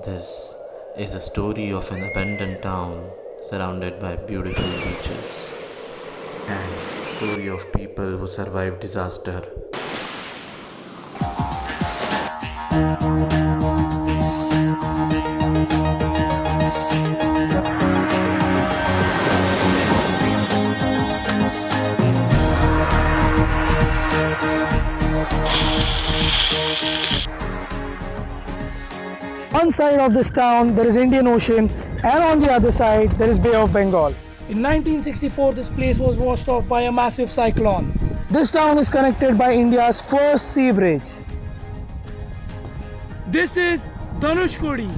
This is a story of an abandoned town surrounded by beautiful beaches and story of people who survived disaster. One side of this town there is Indian Ocean and on the other side there is Bay of Bengal. In 1964 this place was washed off by a massive cyclone. This town is connected by India's first sea bridge. This is Dhanushkodi.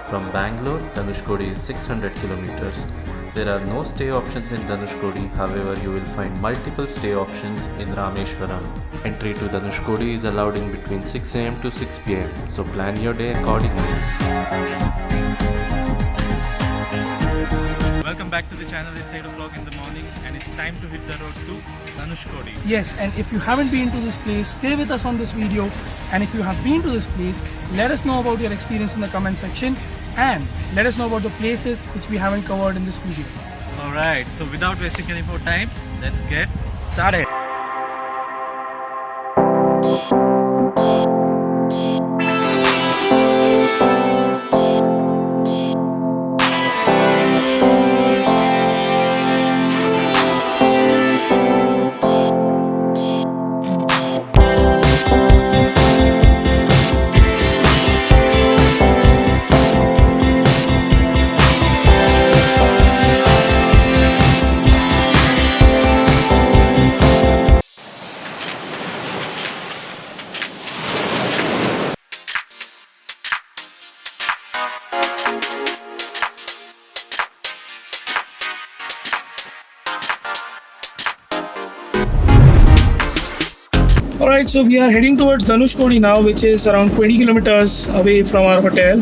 From Bangalore, Dhanushkodi is 600 kilometers. There are no stay options in Dhanushkodi, however, you will find multiple stay options in Rameshwaram. Entry to Dhanushkodi is allowed in between 6 am to 6 pm, so plan your day accordingly. Welcome back to the channel. It's 8 o'clock in the morning and it's time to hit the road to Dhanushkodi. Yes, and if you haven't been to this place, stay with us on this video, and if you have been to this place, let us know about your experience in the comment section and let us know about the places which we haven't covered in this video. Alright, so without wasting any more time, let's get started. Alright, so we are heading towards Dhanushkodi now, which is around 20 kilometers away from our hotel.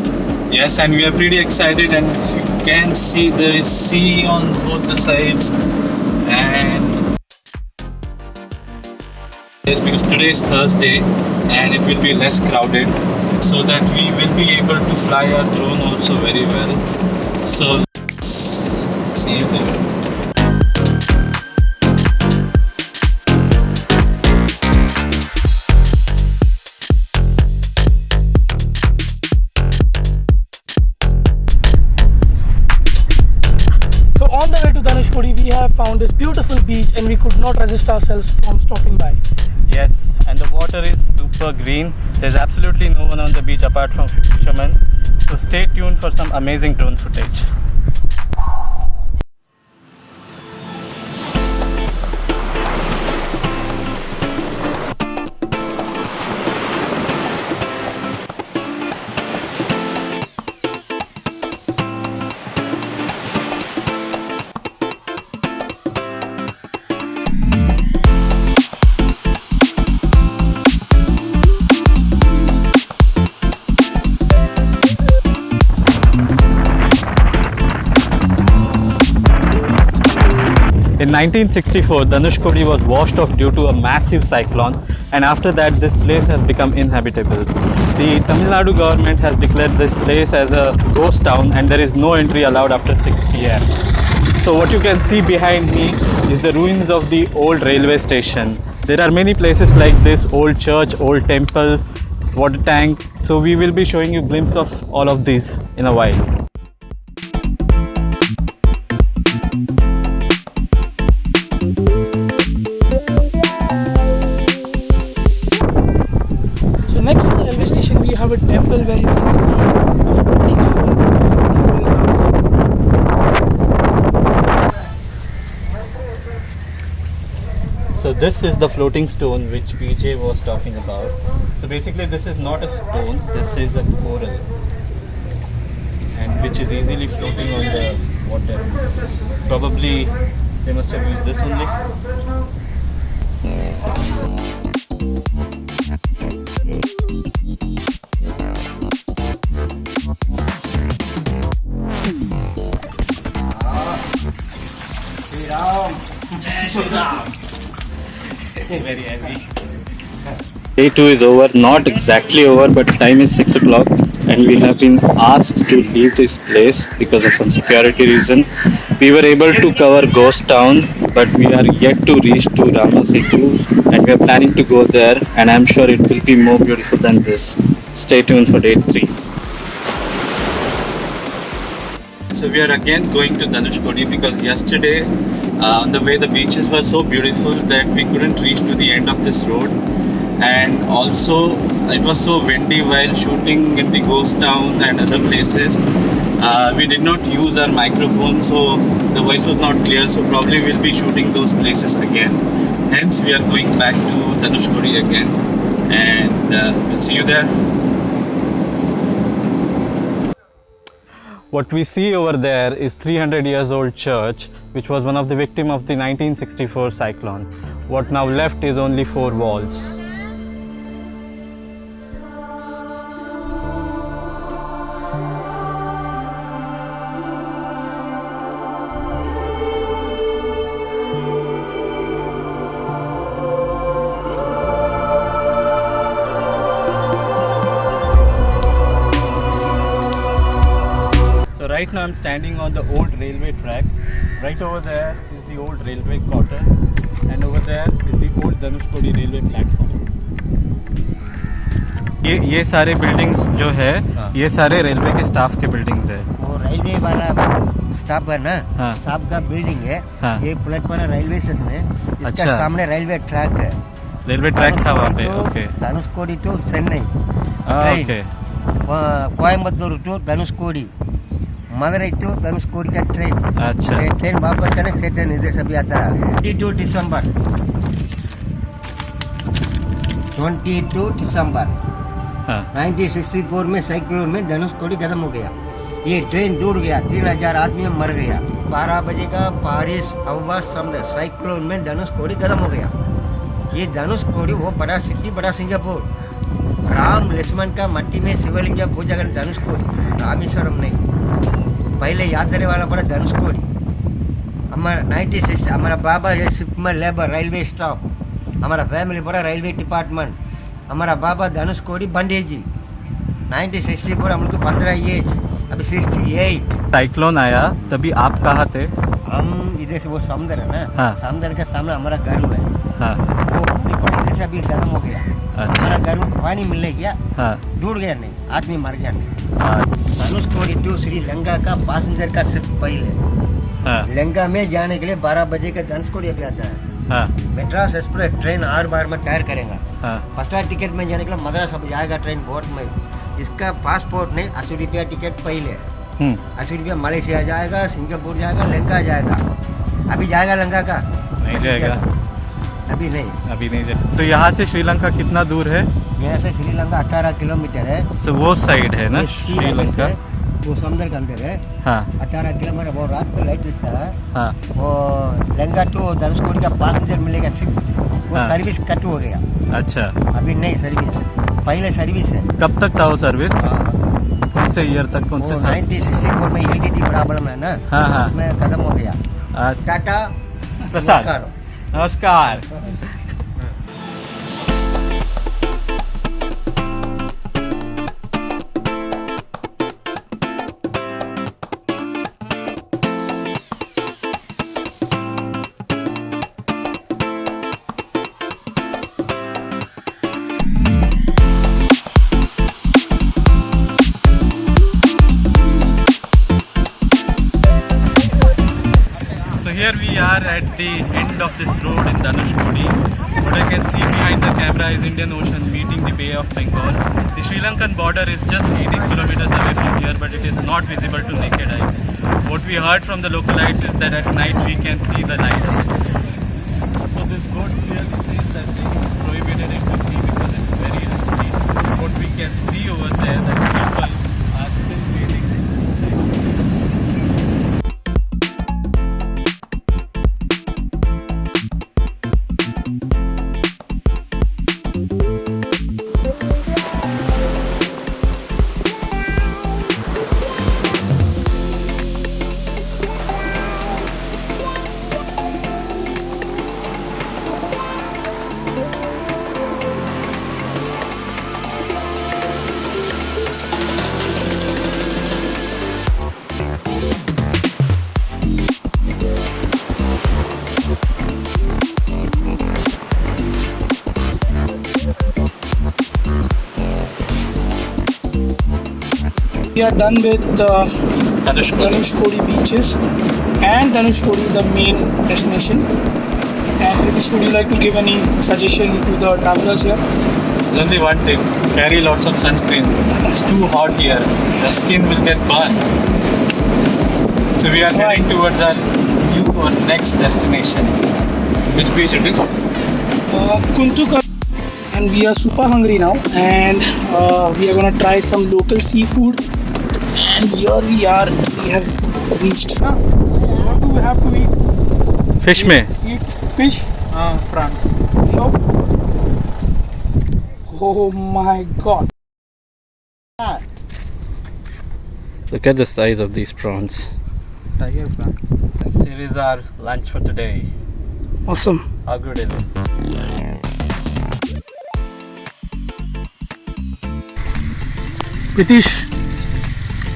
Yes, and we are pretty excited, and if you can see there is sea on both the sides. And yes, because today is Thursday and it will be less crowded, so that we will be able to fly our drone also very well. So let's see you there. So on the way to Dhanushkodi, we have found this beautiful beach and we could not resist ourselves from stopping by. Yes, and the water is super green. There's absolutely no one on the beach apart from fishermen. So stay tuned for some amazing drone footage. In 1964, Dhanushkodi was washed off due to a massive cyclone, and after that this place has become inhabitable. The Tamil Nadu government has declared this place as a ghost town and there is no entry allowed after 6 pm. So what you can see behind me is the ruins of the old railway station. There are many places like this: old church, old temple, water tank. So we will be showing you a glimpse of all of these in a while. So next to the railway station, we have a temple where you can see a floating stone which refers to Ram Setu. So this is the floating stone which PJ was talking about. So basically this is not a stone, this is a coral, and which is easily floating on the water. Probably they must have used this only. Very heavy. Day 2 is over, not exactly over, but time is 6 o'clock and we have been asked to leave this place because of some security reason. We were able to cover Ghost Town, but we are yet to reach to Ram Setu and we are planning to go there, and I'm sure it will be more beautiful than this. Stay tuned for day 3. So we are again going to Dhanushkodi because yesterday on the way the beaches were so beautiful that we couldn't reach to the end of this road, and also it was so windy while shooting in the ghost town and other places. We did not use our microphone, so the voice was not clear, so probably we'll be shooting those places again. Hence we are going back to Dhanushkodi again, and we'll see you there. What we see over there is 300 years old church, which was one of the victims of the 1964 cyclone. What now left is only 4 walls. Right now I'm standing on the old railway track. Right over there is the old railway quarters, and over there is the old Dhanushkodi railway platform. ये सारे buildings जो है, ये सारे railway के staff के buildings है. वो रेलवे वाला स्टाफ है ना, स्टाफ का बिल्डिंग है. ये प्लेटफॉर्म रेलवे स्टेशन है. इसका सामने रेलवे ट्रैक है. रेलवे ट्रैक था वहाँ पे. Okay. Dhanushkodi to Chennai. Okay. Coimbatore to Dhanushkodi, Madurai to Dhanushkodi का ट्रेन. अच्छा. ट्रेन वापस करने से ट्रेन इधर से भी आता है. 22 दिसंबर 1964 में साइक्लोन में धनुषकोडी खत्म हो गया. ये ट्रेन टूट गया, 3000 आदमी मर गया. 12 बजे का बारिश हवा समुद्र साइक्लोन में धनुषकोडी खत्म हो गया. ये धनुषकोडी वो बड़ा सिटी, बड़ा सिंगापुर. राम लक्ष्मण का मट्टी में शिवलिंग पूजा कर धनुषकोडी, रामेश्वरम नहीं. पहले याद करने वाला पड़ा धनुषकोडी. हमारा 96 हमारा बाबा है शिप में लेबर, रेलवे स्टाफ. हमारा फैमिली पड़ा रेलवे डिपार्टमेंट. हमारा बाबा धनुषकोडी बंडे जी. 1964 हम लोग को 15 एज, अभी 68. साइक्लोन आया तभी आप कहाँ थे? हम इधर से वो समुद्र है ना, समुद्र के सामने हमारा घर है. वो अभी गर्म हो गया. हमारा घर में पानी मिलने गया, डूब गया नहीं, आदमी मर गया नहीं. धनुषकोडी टू श्रीलंका का पैसेंजर का सिर्फ पहले लंका में जाने के लिए 12 बजे का धनुषकोडी अभी आता है. मेट्रास एक्सप्रेस ट्रेन 8 बार में तैयार करेगा. फर्स्ट क्लास टिकट में जाने के लिए मद्रास अब जाएगा ट्रेन बोट में. इसका पासपोर्ट नहीं, 80 रुपया टिकट पहले. 80 रुपया मलेशिया जाएगा, सिंगापुर जाएगा, लंका जाएगा. अभी जाएगा लंका का? नहीं जाएगा अभी नहीं जाएगा. सो यहाँ से श्रीलंका कितना दूर है? यहाँ से श्रीलंका 18 किलोमीटर है. सो वो साइड है ना श्रीलंका, वो समुद्र के अंदर है. 18 किलोमीटर. वो रात को लाइट दिखता है. वो लंका टू धनुषकोडी का पैसेंजर मिलेगा सिर्फ. वो सर्विस कट हो गया. अच्छा. अभी नहीं सर्विस, पहले सर्विस है. कब तक था वो सर्विस? कौन से ईयर तक, कौन से साल? 1964 में ईडीटी प्रॉब्लम है ना, उसमें खत्म हो गया. टाटा प्रसाद. नमस्कार. Here we are at the end of this road in Dhanushkodi. What I can see behind the camera is Indian Ocean meeting the Bay of Bengal. The Sri Lankan border is just 18 kilometers away from here, but it is not visible to naked eyes. What we heard from the localites is that at night we can see the lights. So this boat here says that it is prohibited to see because it's very risky. What we can see over there that people are still waiting. We are done with Dhanushkodi beaches and Dhanushkodi, the main destination. And Pritish, would you like to give any suggestion to the travelers here? There's only one thing, carry lots of sunscreen. It's too hot here, the skin will get burned. So we are heading towards our new or next destination. Which beach it is? Coonoor. And we are super hungry now, and we are gonna try some local seafood. And here we are. We have reached. What do we have to eat? Fish mein. Eat fish. Prawn. Sure. Oh my God! Look at the size of these prawns. Tiger prawn. This is our lunch for today. Awesome. How good is it? Pritish,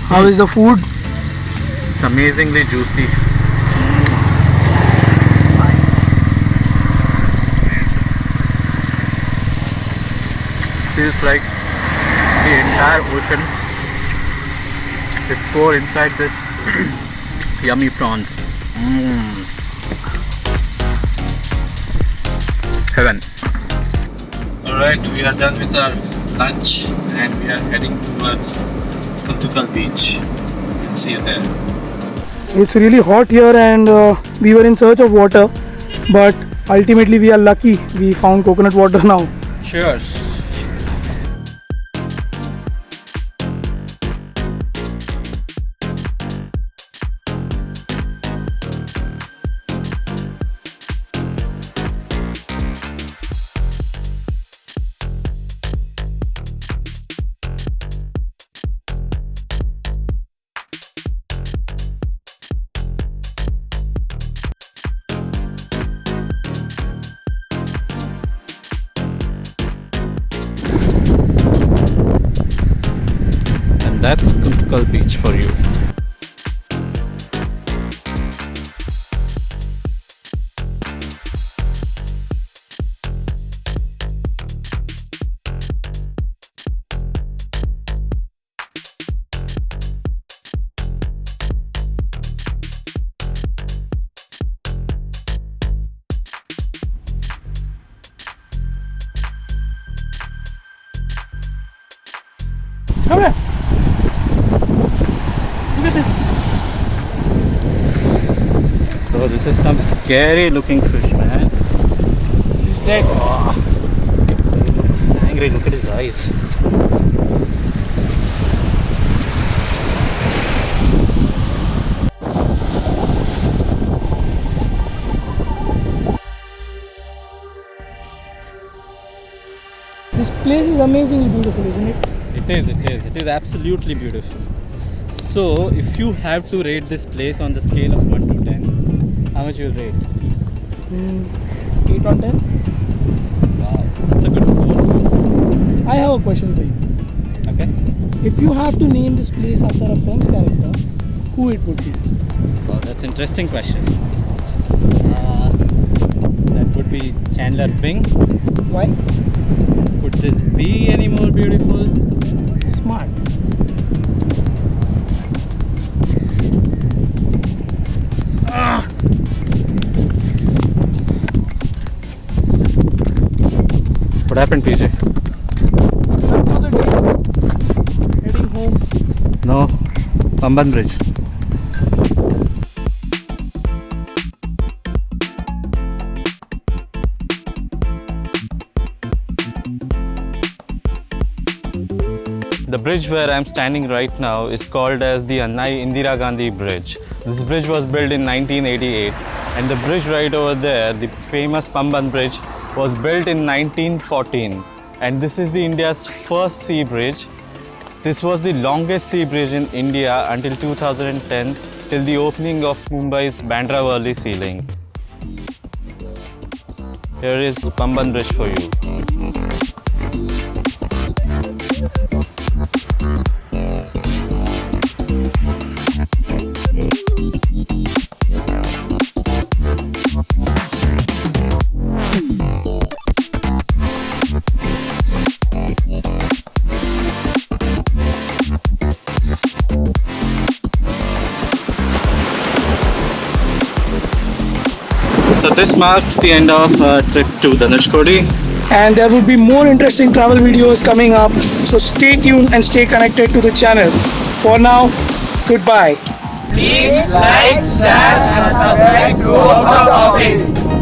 how is the food? It's amazingly juicy. Feels like the entire ocean is poured inside this yummy prawns. Heaven. Alright, we are done with our lunch and we are heading towards Untold beach. We'll see you there. It's really hot here, and we were in search of water, but ultimately we are lucky. We found coconut water now. Cheers. That's Untold beach for you. Come here. Look at this. So this is some scary looking fish, man. He's dead. He looks angry. Look at his eyes. This place is amazingly beautiful, isn't it? It is absolutely beautiful. So if you have to rate this place on the scale of 1 to 10, how much you will rate? 8 on 10. Wow, that's a good score. I have a question for you. Okay. If you have to name this place after a Friends character, who it would be? Wow, that's an interesting question. That would be Chandler Bing. Why? Could this be any more beautiful? Smart. What happened, PJ? Done for the day. Heading home. No, Pamban Bridge. The bridge where I'm standing right now is called as the Annai Indira Gandhi Bridge. This bridge was built in 1988, and the bridge right over there, the famous Pamban Bridge, was built in 1914. And this is the India's first sea bridge. This was the longest sea bridge in India until 2010, till the opening of Mumbai's Bandra Worli sea link. Here is Pamban Bridge for you. this marks the end of our trip to Dhanushkodi. And there will be more interesting travel videos coming up, so stay tuned and stay connected to the channel. For now, goodbye. Please like, share and subscribe to our office.